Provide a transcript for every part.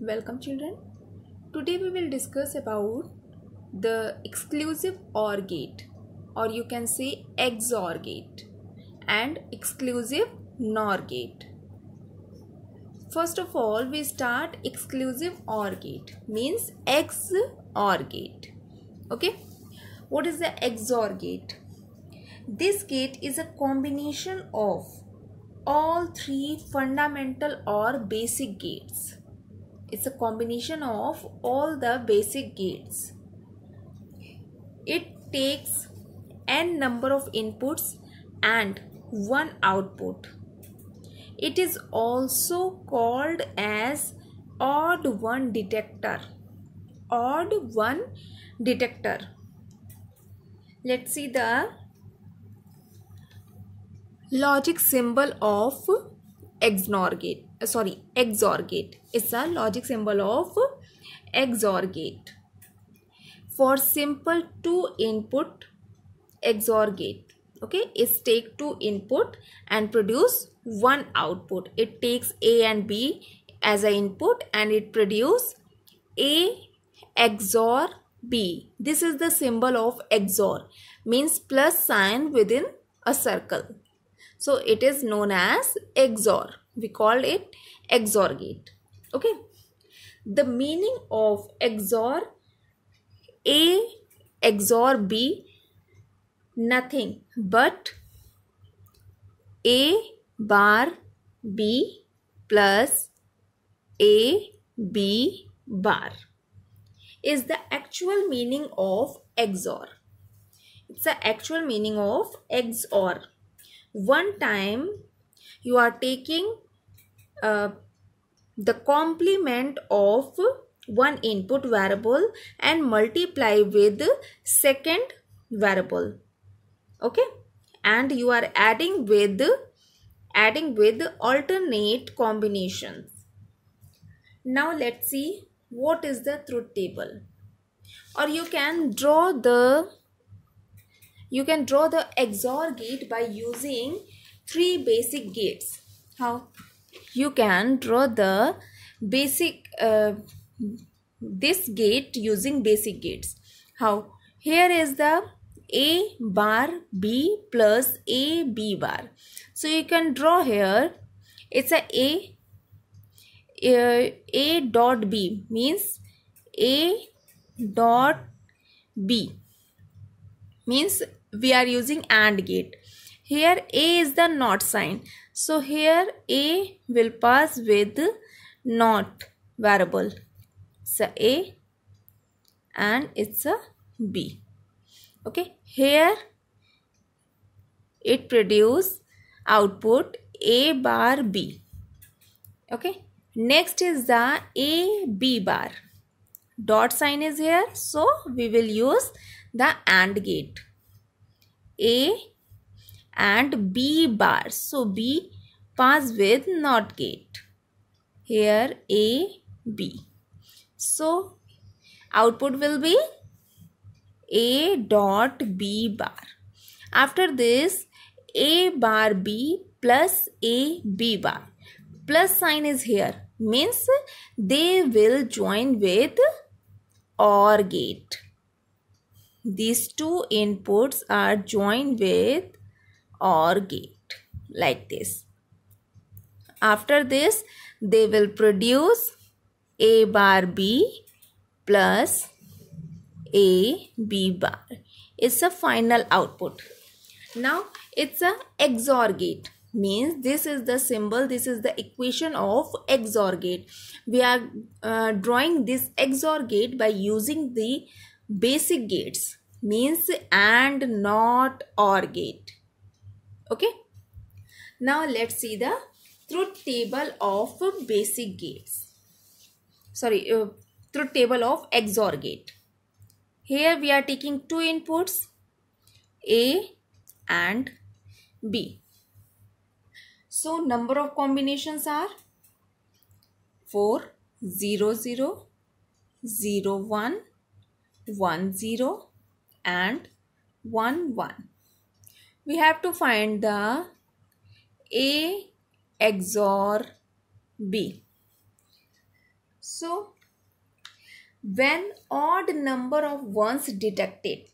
Welcome children. Today we will discuss about the exclusive OR gate, or you can say XOR gate, and exclusive NOR gate. First of all, we start exclusive OR gate, means XOR gate. Okay, what is the XOR gate? This gate is a combination of all three fundamental or basic gates. It's a combination of all the basic gates. It takes n number of inputs and one output. It is also called as odd one detector. Odd one detector. Let's see the logic symbol of XOR gate. XOR gate. It's a logic symbol of XOR gate. For simple 2 input XOR gate, okay, it takes 2 input and produce 1 output. It takes A and B as an input and it produce A XOR B. This is the symbol of XOR, means plus sign within a circle. So it is known as XOR. We call it XOR gate. Okay. The meaning of XOR: A XOR B, nothing but A bar B plus A B bar is the actual meaning of XOR. It's the actual meaning of XOR. One time you are taking the complement of one input variable and multiply with second variable, okay, and you are adding with alternate combinations. Now let's see what is the truth table, or you can draw the XOR gate by using 3 basic gates. How? You can draw the basic this gate using basic gates. How? Here is the A bar B plus A B bar. So you can draw here. It's A dot B, means A dot B, means we are using AND gate. Here A is the not sign. So here A will pass with not variable. So A and it's a B. Okay. Here it produce output A bar B. Okay. Next is the A B bar. Dot sign is here. So we will use the AND gate. A and B bar. So B pass with NOT gate. Here A B. So output will be A dot B bar. After this, A bar B plus A B bar. Plus sign is here, means they will join with OR gate. These 2 inputs are joined with OR gate like this. After this, they will produce A bar B plus A B bar. It's a final output. Now it's a XOR gate, means this is the symbol, this is the equation of XOR gate. We are drawing this XOR gate by using the basic gates, means AND, NOT, OR gate. Okay. Now let's see the truth table of basic gates. Truth table of XOR gate. Here we are taking 2 inputs, A and B. So number of combinations are 4, 0, 0, 0, 1, 1, 0 and 1, 1. We have to find the A XOR B. So when odd number of ones detected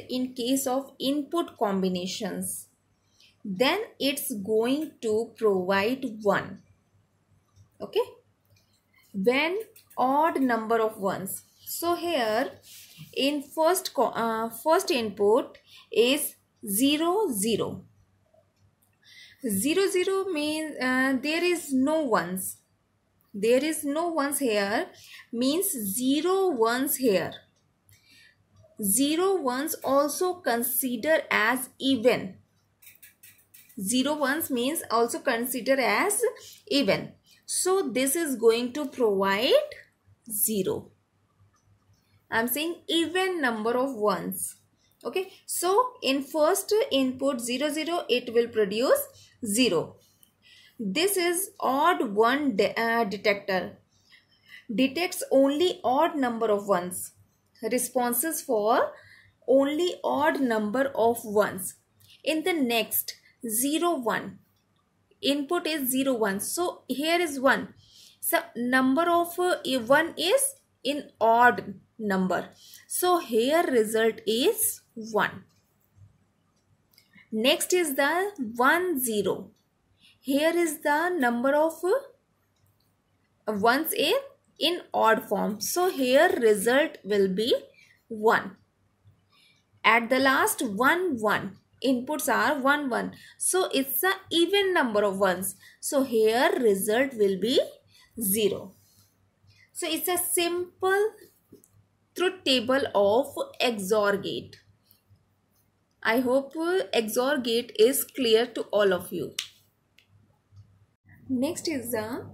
in case of input combinations, then it's going to provide 1. Okay, when odd number of ones. So here in first input is 0 0. 0 0 means there is no ones. There is no ones here, means 0 ones here. 0 ones also consider as even. 0 ones means also consider as even. So this is going to provide 0. I'm saying even number of ones. Okay, so in first input 0 0, it will produce 0. This is odd one detector. Detects only odd number of ones. Responses for only odd number of ones. In the next 0 1, input is 0 1. So here is 1. So number of 1 is in odd number. So here result is 1. Next is the 1 0. Here is the number of ones in odd form. So here result will be 1. At the last 1 1. Inputs are 1 1. So it's a even number of ones. So here result will be 0. So it's a simple truth table of XOR gate. I hope XOR gate is clear to all of you. Next is the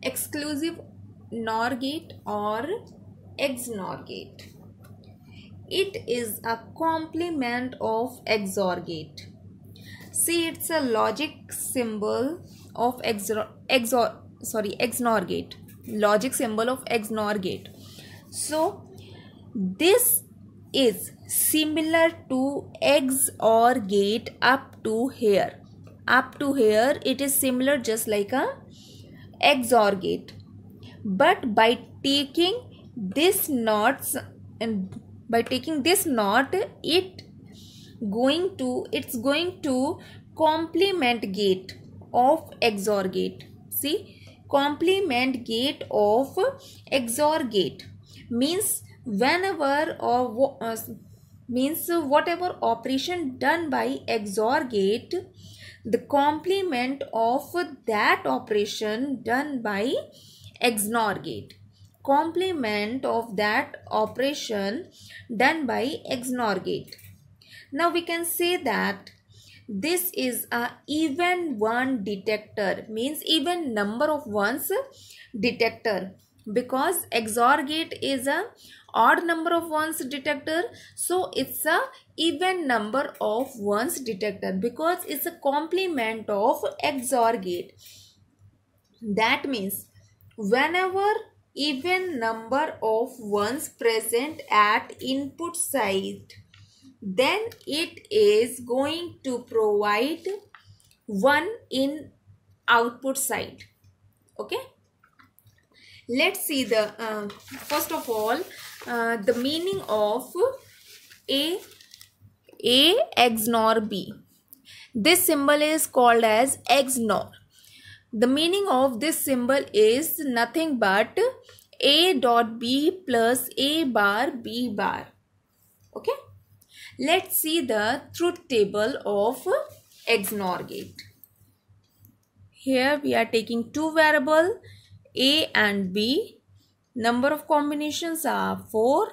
exclusive NOR gate or XNOR gate. It is a complement of XOR gate. See, it's a logic symbol of XNOR gate. Logic symbol of XNOR gate. So this is similar to XOR gate up to here. Up to here it is similar just like a XOR gate. But by taking this knots and by taking this knot, it's going to complement gate of XOR gate. See, complement gate of XOR gate means whenever or means whatever operation done by XOR gate, the complement of that operation done by XNOR gate. Complement of that operation done by XNOR gate. Now we can say that this is a even one detector, means even number of ones detector, because XOR gate is a odd number of ones detector, so it's a even number of ones detector because it's a complement of XOR gate. That means whenever even number of ones present at input side, then it is going to provide 1 in output side. Okay, let's see the first of all the meaning of A XNOR B. This symbol is called as XNOR. The meaning of this symbol is nothing but A dot B plus A bar B bar. Okay, let's see the truth table of XNOR gate. Here we are taking two variables A and B. Number of combinations are 4.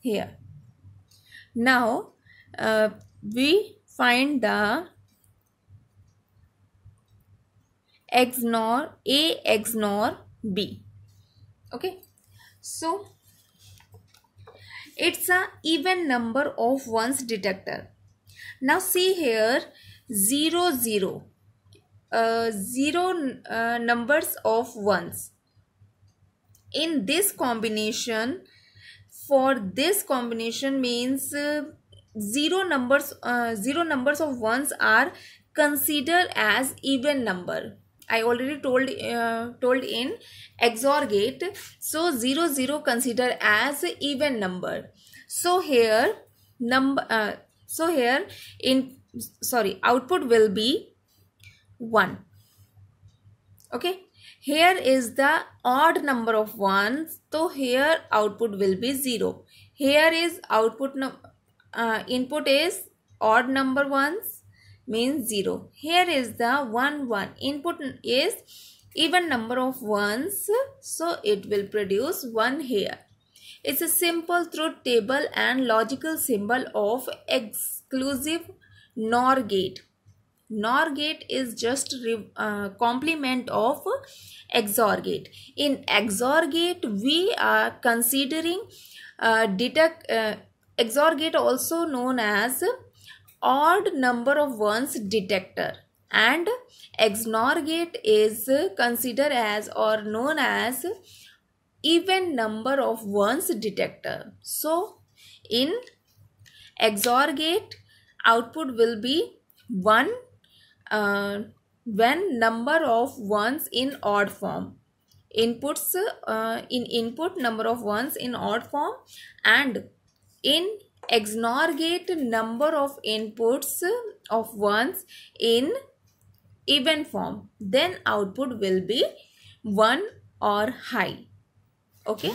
Here. Now we find the XNOR A XNOR B. Okay, so it's a even number of ones detector. Now see here 0 0. 0 numbers of ones. In this combination, for this combination means 0 numbers of ones are consider as even number. I already told in XOR gate. So 0 0 consider as even number. So here output will be 1. Okay, here is the odd number of ones, so here output will be 0. Here is input is odd number ones, means 0. Here is the 1 1, input is even number of ones, so it will produce 1 here. It's a simple truth table and logical symbol of exclusive NOR gate. NOR gate is just complement of XOR gate. In XOR gate, we are considering XOR gate, also known as odd number of ones detector, and XNOR gate is considered as or known as even number of ones detector. So in XOR gate, output will be 1 when number of ones in odd form. Inputs in input number of ones in odd form, and in XNOR gate number of inputs of ones in even form. Then output will be 1 or high. Okay.